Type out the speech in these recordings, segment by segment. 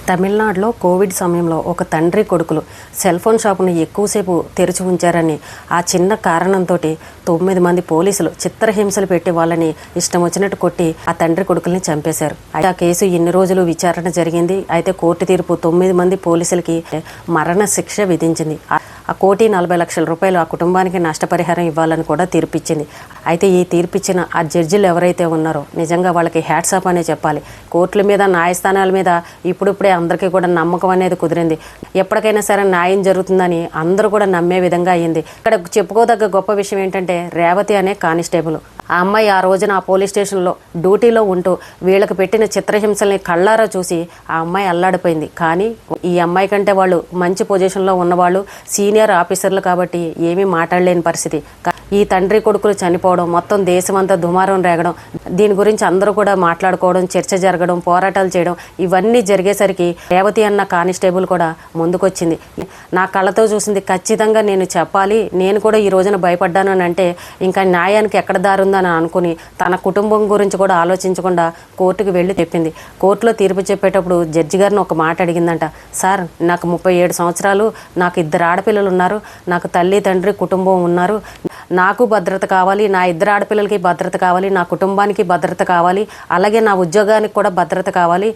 తమిళనాడులో కోవిడ్ సమయంలో ఒక తండ్రి కొడుకులు సెల్ ఫోన్ షాపును ఎక్కువసేపు తెరిచి ఉంచారని ఆ చిన్న కారణంతో 9 మంది పోలీసులు చిత్రహింసలు పెట్టి వాళ్ళని ఇష్టం వచ్చినట్టు కొట్టి ఆ తండ్రి కొడుకుల్ని చంపేశారు. అయితే ఆ కేసు ఇన్ని రోజులు విచారణ జరిగింది. అయితే కోర్టు తీర్పు 9 మంది పోలీసులకి మరణ శిక్ష విధించింది. ఆ 1,40,00,000 రూపాయలు ఆ కుటుంబానికి నష్టపరిహారం ఇవ్వాలని కూడా తీర్పిచ్చింది. అయితే ఈ తీర్పిచ్చిన ఆ జడ్జిలు ఎవరైతే ఉన్నారో నిజంగా వాళ్ళకి హ్యాట్స్ ఆఫ్ అనే చెప్పాలి. కోర్టుల మీద న్యాయస్థానాల మీద ఇప్పుడిప్పుడే అందరికీ కూడా నమ్మకం అనేది కుదిరింది. ఎప్పటికైనా సరే న్యాయం జరుగుతుందని అందరూ కూడా నమ్మే విధంగా అయ్యింది. ఇక్కడ చెప్పుకోదగ్గ గొప్ప విషయం ఏంటంటే రేవతి అనే కానిస్టేబుల్ ఆ అమ్మాయి ఆ రోజున ఆ పోలీస్ స్టేషన్లో డ్యూటీలో ఉంటూ వీళ్ళకి పెట్టిన చిత్రహింసల్ని కళ్ళారా చూసి ఆ అమ్మాయి అల్లాడిపోయింది. కానీ ఈ అమ్మాయి కంటే వాళ్ళు మంచి పొజిషన్లో ఉన్నవాళ్ళు సీనియర్ ఆఫీసర్లు కాబట్టి ఏమీ మాట్లాడలేని పరిస్థితి. ఈ తండ్రి కొడుకులు చనిపోవడం, మొత్తం దేశమంతా దుమారం రేగడం, దీని గురించి అందరూ కూడా మాట్లాడుకోవడం, చర్చ జరగడం, పోరాటాలు చేయడం ఇవన్నీ జరిగేసరికి రేవతి అన్న కానిస్టేబుల్ కూడా ముందుకొచ్చింది. నా కళ్ళతో చూసింది ఖచ్చితంగా నేను చెప్పాలి, నేను కూడా ఈ రోజున భయపడ్డాను అని అంటే ఇంకా న్యాయానికి ఎక్కడ దారుందని అనుకుని తన కుటుంబం గురించి కూడా ఆలోచించకుండా కోర్టుకు వెళ్ళి చెప్పింది. కోర్టులో తీర్పు చెప్పేటప్పుడు జడ్జి గారిని ఒక మాట అడిగిందంట. సార్, నాకు 37 సంవత్సరాలు, నాకు 2 ఆడపిల్లలు ఉన్నారు, నాకు తల్లి తండ్రి కుటుంబం ఉన్నారు, నాకు భద్రత కావాలి, నా 2 ఆడపిల్లలకి భద్రత కావాలి, నా కుటుంబానికి భద్రత కావాలి, అలాగే నా ఉద్యోగానికి కూడా భద్రత కావాలి.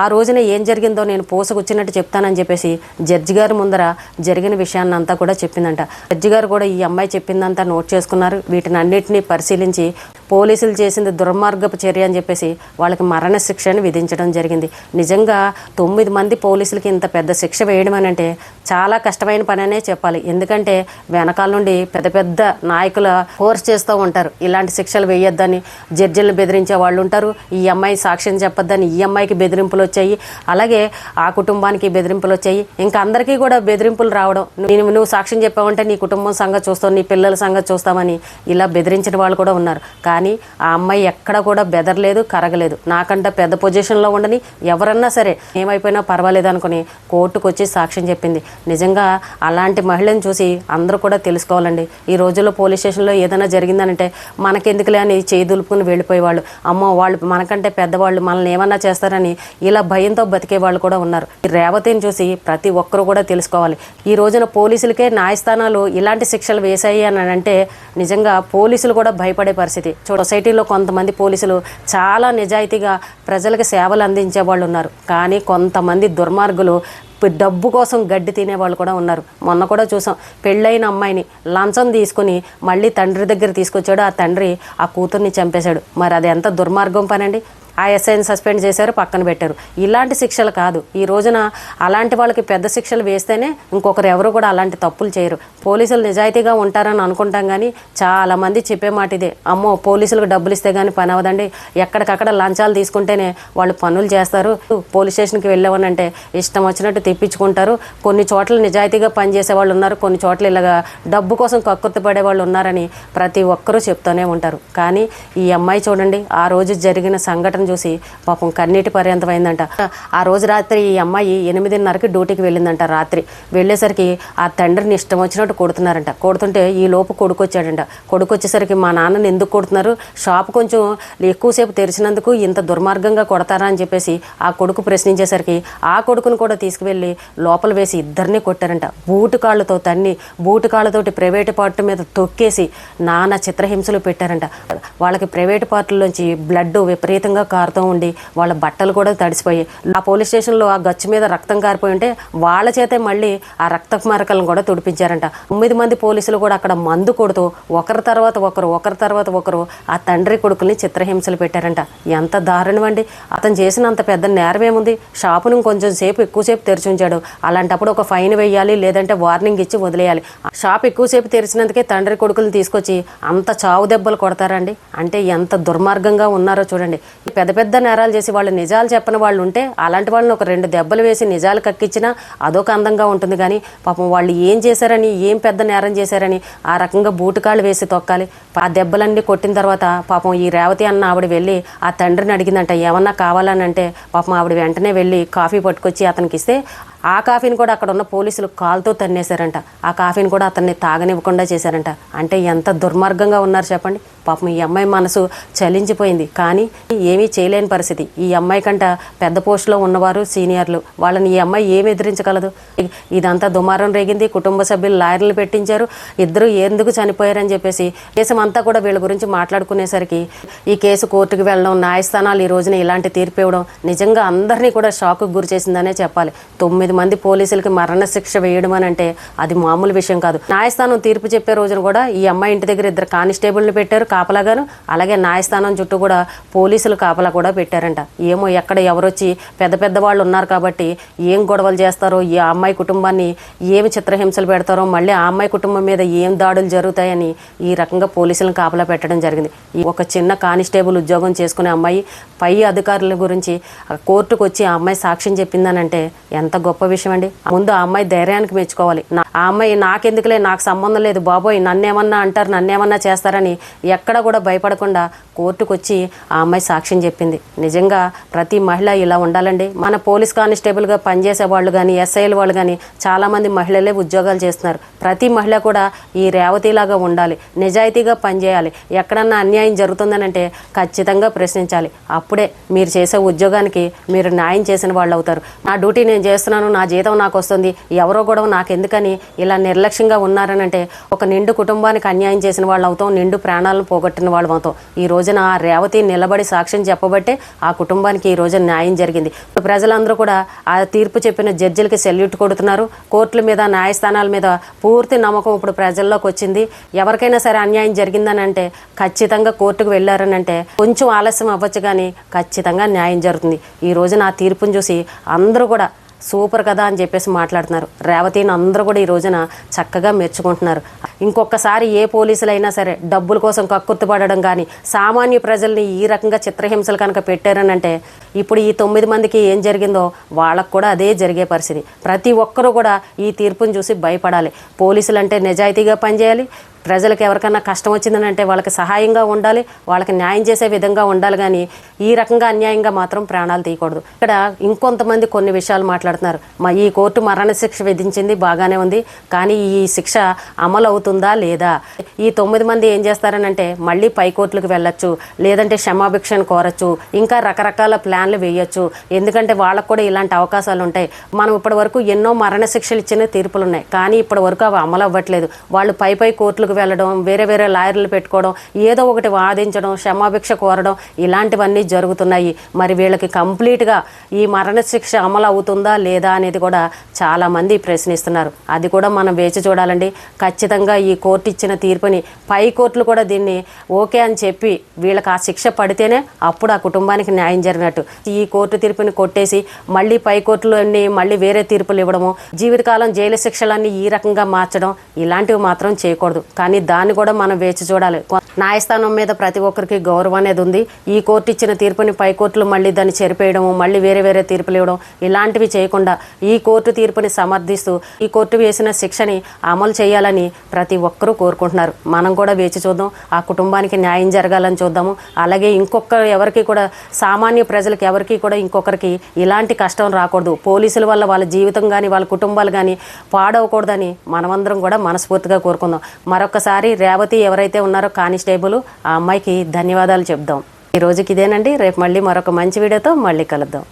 ఆ రోజున ఏం జరిగిందో నేను పోసకొచ్చినట్టు చెప్తానని చెప్పేసి జడ్జి గారి ముందర జరిగిన విషయాన్ని అంతా కూడా చెప్పిందంట. జడ్జి గారు కూడా ఈ అమ్మాయి చెప్పిందంతా నోట్ చేసుకున్నారు. వీటిని అన్నిటినీ పరిశీలించి పోలీసులు చేసింది దుర్మార్గపు చర్య అని చెప్పేసి వాళ్ళకి మరణ శిక్షను విధించడం జరిగింది. నిజంగా 9 మంది పోలీసులకి ఇంత పెద్ద శిక్ష వేయడం అని అంటే చాలా కష్టమైన పని అనే చెప్పాలి. ఎందుకంటే వెనకాల నుండి పెద్ద పెద్ద నాయకుల ఫోర్స్ చేస్తూ ఉంటారు, ఇలాంటి శిక్షలు వేయొద్దని. జడ్జిలను బెదిరించే వాళ్ళు ఉంటారు, ఈ అమ్మాయి సాక్ష్యం చెప్పొద్దని ఈ అమ్మాయికి బెదిరింపులు వచ్చాయి, అలాగే ఆ కుటుంబానికి బెదిరింపులు వచ్చాయి. ఇంకా అందరికీ కూడా బెదిరింపులు రావడం, నువ్వు సాక్ష్యం చెప్పావంటే నీ కుటుంబం సంగతి చూస్తావు, నీ పిల్లల సంగతి చూస్తామని ఇలా బెదిరించిన వాళ్ళు కూడా ఉన్నారు. కానీ ఆ అమ్మాయి ఎక్కడ కూడా బెదరలేదు, కరగలేదు. నాకంటే పెద్ద పొజిషన్లో ఉండని ఎవరన్నా సరే ఏమైపోయినా పర్వాలేదు అనుకుని కోర్టుకు వచ్చి సాక్ష్యం చెప్పింది. నిజంగా అలాంటి మహిళను చూసి అందరూ కూడా తెలుసుకోవాలండి. ఈ రోజుల్లో పోలీస్ స్టేషన్లో ఏదైనా జరిగిందనంటే మనకెందుకులే అని చేయి దులుపుకుని వెళ్ళిపోయేవాళ్ళు. అమ్మో, వాళ్ళు మనకంటే పెద్దవాళ్ళు, మనల్ని ఏమన్నా చేస్తారని ఇలా భయంతో బతికే వాళ్ళు కూడా ఉన్నారు. ఈ రేవతిని చూసి ప్రతి ఒక్కరూ కూడా తెలుసుకోవాలి. ఈ రోజున పోలీసులకే న్యాయస్థానాలు ఇలాంటి శిక్షలు వేశాయి అని అంటే నిజంగా పోలీసులు కూడా భయపడే పరిస్థితి. సొసైటీలో కొంతమంది పోలీసులు చాలా నిజాయితీగా ప్రజలకు సేవలు అందించే వాళ్ళు ఉన్నారు. కానీ కొంతమంది దుర్మార్గులు డబ్బు కోసం గడ్డి తినేవాళ్ళు కూడా ఉన్నారు. మొన్న కూడా చూసాం, పెళ్ళైన అమ్మాయిని లంచం తీసుకుని మళ్ళీ తండ్రి దగ్గర తీసుకొచ్చాడు. ఆ తండ్రి ఆ కూతుర్ని చంపేశాడు. మరి అది ఎంత దుర్మార్గం పనండి. ఆ ఎస్ఐని సస్పెండ్ చేశారు, పక్కన పెట్టారు. ఇలాంటి శిక్షలు కాదు. ఈ రోజున అలాంటి వాళ్ళకి పెద్ద శిక్షలు వేస్తేనే ఇంకొకరు ఎవరు కూడా అలాంటి తప్పులు చేయరు. పోలీసులు నిజాయితీగా ఉంటారని అనుకుంటాం, కానీ చాలామంది చెప్పే మాట ఇదే, అమ్మో పోలీసులకు డబ్బులు ఇస్తే కానీ పని అవ్వదండి, ఎక్కడికక్కడ లంచాలు తీసుకుంటేనే వాళ్ళు పనులు చేస్తారు, పోలీస్ స్టేషన్కి వెళ్ళామనంటే ఇష్టం వచ్చినట్టు తెప్పించుకుంటారు. కొన్ని చోట్ల నిజాయితీగా పనిచేసే వాళ్ళు ఉన్నారు, కొన్ని చోట్ల ఇలాగా డబ్బు కోసం కక్కుర్తి పడే వాళ్ళు ఉన్నారని ప్రతి ఒక్కరూ చెప్తూనే ఉంటారు. కానీ ఈ అమ్మాయి చూడండి, ఆ రోజు జరిగిన సంఘటన చూసి పాపం కన్నీటి పర్యంతమైందంట. ఆ రోజు రాత్రి ఈ అమ్మాయి 8:30కి డ్యూటీకి వెళ్ళిందంట. రాత్రి వెళ్ళేసరికి ఆ తండ్రిని ఇష్టం వచ్చినట్టు కొడుతున్నారంట. కొడుతుంటే ఈ లోపు కొడుకు వచ్చాడంట. కొడుకు వచ్చేసరికి మా నాన్నని ఎందుకు కొడుతున్నారు, షాప్ కొంచెం ఎక్కువసేపు తెరిచినందుకు ఇంత దుర్మార్గంగా కొడతారా అని చెప్పేసి ఆ కొడుకు ప్రశ్నించేసరికి ఆ కొడుకును కూడా తీసుకువెళ్ళి లోపల వేసి ఇద్దరిని కొట్టారంట. బూటు కాళ్ళతో తన్ని, బూటు కాళ్ళతోటి ప్రైవేటు పార్ట్ మీద తొక్కేసి నానా చిత్రహింసలు పెట్టారంట. వాళ్ళకి ప్రైవేటు పార్ట్లోంచి బ్లడ్ విపరీతంగా కారుతూ ఉండి వాళ్ళ బట్టలు కూడా తడిసిపోయాయి. ఆ పోలీస్ స్టేషన్లో ఆ గచ్చు మీద రక్తం కారిపోయి ఉంటే వాళ్ళ చేతే మళ్ళీ ఆ రక్త మరకలను కూడా తుడిపించారంట. 9 మంది పోలీసులు కూడా అక్కడ మందు కొడుతూ ఒకరి తర్వాత ఒకరు ఆ తండ్రి కొడుకుల్ని చిత్రహింసలు పెట్టారంట. ఎంత దారుణం అండి. అతను చేసిన అంత పెద్ద నేరం ఏముంది? షాపును కొంచెం సేపు ఎక్కువసేపు తెరిచి ఉంచాడు. అలాంటప్పుడు ఒక ఫైన్ వేయాలి, లేదంటే వార్నింగ్ ఇచ్చి వదిలేయాలి. షాప్ ఎక్కువసేపు తెరిచినందుకే తండ్రి కొడుకులను తీసుకొచ్చి అంత చావు దెబ్బలు కొడతారండి. అంటే ఎంత దుర్మార్గంగా ఉన్నారో చూడండి. పెద్ద పెద్ద నేరాలు చేసి వాళ్ళు నిజాలు చెప్పని వాళ్ళు ఉంటే అలాంటి వాళ్ళని ఒక 2 దెబ్బలు వేసి నిజాలు కక్కించినా అదొక అందంగా ఉంటుంది. కానీ పాపం వాళ్ళు ఏం చేశారని, ఏం పెద్ద నేరం చేశారని ఆ రకంగా బూటుకాళ్ళు వేసి తొక్కాలి. ఆ దెబ్బలన్నీ కొట్టిన తర్వాత పాపం ఈ రేవతి అన్న ఆవిడ వెళ్ళి ఆ తండ్రిని అడిగిందంట, ఏమన్నా కావాలని అంటే పాపం ఆవిడ వెంటనే వెళ్ళి కాఫీ పట్టుకొచ్చి అతనికి ఇస్తే ఆ కాఫీని కూడా అక్కడ ఉన్న పోలీసులు కాలుతో తన్నేశారంట. ఆ కాఫీని కూడా అతన్ని తాగనివ్వకుండా చేశారంట. అంటే ఎంత దుర్మార్గంగా ఉన్నారు చెప్పండి. పాపం ఈ అమ్మాయి మనసు చలించిపోయింది. కానీ ఏమీ చేయలేని పరిస్థితి. ఈ అమ్మాయి కంట పెద్ద పోస్టులో ఉన్నవారు సీనియర్లు, వాళ్ళని ఈ అమ్మాయి ఏమి ఎదిరించగలదు. ఇదంతా దుమారం రేగింది. కుటుంబ సభ్యులు లాయర్లు పెట్టించారు. ఇద్దరు ఎందుకు చనిపోయారని చెప్పేసి దేశం అంతా కూడా వీళ్ళ గురించి మాట్లాడుకునేసరికి ఈ కేసు కోర్టుకు వెళ్ళడం, న్యాయస్థానాలు ఈ రోజున ఇలాంటి తీర్పు ఇవ్వడం నిజంగా అందరినీ కూడా షాక్కు గురి చేసిందనే చెప్పాలి. 9 మంది పోలీసులకి మరణశిక్ష వేయడం అని అంటే అది మామూలు విషయం కాదు. న్యాయస్థానం తీర్పు చెప్పే రోజున కూడా ఈ అమ్మాయి ఇంటి దగ్గర 2 కానిస్టేబుల్ని పెట్టారు కాపలాగాను. అలాగే న్యాయస్థానం చుట్టూ కూడా పోలీసులు కాపలా కూడా పెట్టారంట. ఏమో ఎక్కడ ఎవరొచ్చి పెద్ద వాళ్ళు ఉన్నారు కాబట్టి ఏం గొడవలు చేస్తారో, ఈ అమ్మాయి కుటుంబాన్ని ఏమి చిత్రహింసలు పెడతారో, మళ్ళీ ఆ అమ్మాయి కుటుంబం మీద ఏం దాడులు జరుగుతాయని ఈ రకంగా పోలీసులను కాపలా పెట్టడం జరిగింది. ఒక చిన్న కానిస్టేబుల్ ఉద్యోగం చేసుకునే అమ్మాయి పై అధికారుల గురించి కోర్టుకు వచ్చి ఆ అమ్మాయి సాక్ష్యం చెప్పిందనంటే ఎంత గొప్ప విషయం అండి. ముందు ఆ అమ్మాయి ధైర్యానికి మెచ్చుకోవాలి. ఆ అమ్మాయి నాకెందుకులే, నాకు సంబంధం లేదు బాబోయ్, నన్నేమన్నా అంటారు, నన్నేమన్నా చేస్తారని ఎక్కడ కూడా భయపడకుండా కోర్టుకు వచ్చి ఆ అమ్మాయి సాక్ష్యం చెప్పింది. నిజంగా ప్రతి మహిళ ఇలా ఉండాలండి. మన పోలీస్ కానిస్టేబుల్గా పనిచేసే వాళ్ళు కానీ, ఎస్ఐల వాళ్ళు కానీ చాలామంది మహిళలే ఉద్యోగాలు చేస్తున్నారు. ప్రతి మహిళ కూడా ఈ రేవతిలాగా ఉండాలి, నిజాయితీగా పనిచేయాలి. ఎక్కడన్నా అన్యాయం జరుగుతుందనంటే ఖచ్చితంగా ప్రశ్నించాలి. అప్పుడే మీరు చేసే ఉద్యోగానికి మీరు న్యాయం చేసిన వాళ్ళు అవుతారు. నా డ్యూటీ నేను చేస్తున్నాను, నా జీతం నాకు వస్తుంది, ఎవరో గొడవ నాకెందుకని ఇలా నిర్లక్ష్యంగా ఉన్నారనంటే ఒక నిండు కుటుంబానికి అన్యాయం చేసిన వాళ్ళు అవుతాం, నిండు ప్రాణాలను పోగొట్టిన వాళ్ళు అవుతాం. ఈ రోజున ఆ రేవతి నిలబడి సాక్ష్యం చెప్పబట్టే ఆ కుటుంబానికి ఈ రోజున న్యాయం జరిగింది. ప్రజలందరూ కూడా ఆ తీర్పు చెప్పిన జడ్జిలకి సెల్యూట్ కొడుతున్నారు. కోర్టుల మీద, న్యాయస్థానాల మీద పూర్తి నమ్మకం ఇప్పుడు ప్రజల్లోకి వచ్చింది. ఎవరికైనా సరే అన్యాయం జరిగిందని అంటే ఖచ్చితంగా కోర్టుకు వెళ్ళారనంటే కొంచెం ఆలస్యం అవ్వచ్చు కానీ ఖచ్చితంగా న్యాయం జరుగుతుంది. ఈ రోజున ఆ తీర్పును చూసి అందరూ కూడా సూపర్ కదా అని చెప్పేసి మాట్లాడుతున్నారు. రేవతిని అందరూ కూడా ఈ రోజున చక్కగా మెచ్చుకుంటున్నారు. ఇంకొకసారి ఏ పోలీసులైనా సరే డబ్బుల కోసం కక్కుర్తిపడడం కానీ, సామాన్య ప్రజల్ని ఈ రకంగా చిత్రహింసలు కనుక పెట్టారనంటే ఇప్పుడు ఈ 9 మందికి ఏం జరిగిందో వాళ్ళకు కూడా అదే జరిగే పరిస్థితి. ప్రతి ఒక్కరూ కూడా ఈ తీర్పును చూసి భయపడాలి. పోలీసులు అంటే నిజాయితీగా పనిచేయాలి. ప్రజలకు ఎవరికైనా కష్టం వచ్చిందనంటే వాళ్ళకి సహాయంగా ఉండాలి, వాళ్ళకి న్యాయం చేసే విధంగా ఉండాలి. కానీ ఈ రకంగా అన్యాయంగా మాత్రం ప్రాణాలు తీయకూడదు. ఇక్కడ ఇంకొంతమంది కొన్ని విషయాలు మాట్లాడుతున్నారు. ఈ కోర్టు మరణశిక్ష విధించింది బాగానే ఉంది, కానీ ఈ శిక్ష అమలు అవుతుందా లేదా? ఈ 9 మంది ఏం చేస్తారనంటే మళ్ళీ పై కోర్టులకు వెళ్ళొచ్చు, లేదంటే క్షమాభిక్షను కోరచ్చు, ఇంకా రకరకాల ప్లాన్లు వేయచ్చు. ఎందుకంటే వాళ్ళకు కూడా ఇలాంటి అవకాశాలు ఉంటాయి. మనం ఇప్పటి వరకు ఎన్నో మరణశిక్షలు ఇచ్చిన తీర్పులు ఉన్నాయి, కానీ ఇప్పటి వరకు అవి అమలు అవ్వట్లేదు. వాళ్ళు పై కోర్టులకు వెళ్ళడం, వేరే లాయర్లు పెట్టుకోవడం, ఏదో ఒకటి వాదించడం, క్షమాభిక్ష కోరడం, ఇలాంటివన్నీ జరుగుతున్నాయి. మరి వీళ్ళకి కంప్లీట్గా ఈ మరణశిక్ష అమలు అవుతుందా లేదా అనేది కూడా చాలామంది ప్రశ్నిస్తున్నారు. అది కూడా మనం వేచి చూడాలండి. ఖచ్చితంగా ఈ కోర్టు ఇచ్చిన తీర్పుని పై కోర్టులు కూడా దీన్ని ఓకే అని చెప్పి వీళ్ళకి ఆ శిక్ష పడితేనే అప్పుడు ఆ కుటుంబానికి న్యాయం జరిగినట్టు. ఈ కోర్టు తీర్పుని కొట్టేసి మళ్ళీ పై కోర్టులు అన్ని మళ్ళీ వేరే తీర్పులు ఇవ్వడము, జీవితకాలం జైలు శిక్షలన్నీ ఈ రకంగా మార్చడం, ఇలాంటివి మాత్రం చేయకూడదు. కానీ దాన్ని కూడా మనం వేచి చూడాలి. న్యాయస్థానం మీద ప్రతి ఒక్కరికి గౌరవం అనేది ఉంది. ఈ కోర్టు ఇచ్చిన తీర్పుని పై కోర్టులు మళ్ళీ దాన్ని చెరిపేయడము, మళ్ళీ వేరే తీర్పులు ఇవ్వడం, ఇలాంటివి చేయకుండా ఈ కోర్టు తీర్పుని సమర్థిస్తూ ఈ కోర్టు వేసిన శిక్షని అమలు చేయాలని ప్రతి ఒక్కరూ కోరుకుంటున్నారు. మనం కూడా వేచి చూద్దాం. ఆ కుటుంబానికి న్యాయం జరగాలని చూద్దాము. అలాగే ఎవరికి కూడా, సామాన్య ప్రజలకు ఎవరికి కూడా ఇంకొకరికి ఇలాంటి కష్టం రాకూడదు. పోలీసుల వల్ల వాళ్ళ జీవితం కానీ వాళ్ళ కుటుంబాలు కానీ పాడవకూడదని మనమందరం కూడా మనస్ఫూర్తిగా కోరుకుందాం. మరొకసారి రేవతి ఎవరైతే ఉన్నారో కానిస్టేబుల్, ఆ అమ్మాయికి ధన్యవాదాలు చెప్దాం. ఈ రోజుకి ఇదేనండి. రేపు మళ్ళీ మరొక మంచి వీడియోతో మళ్ళీ కలుద్దాం.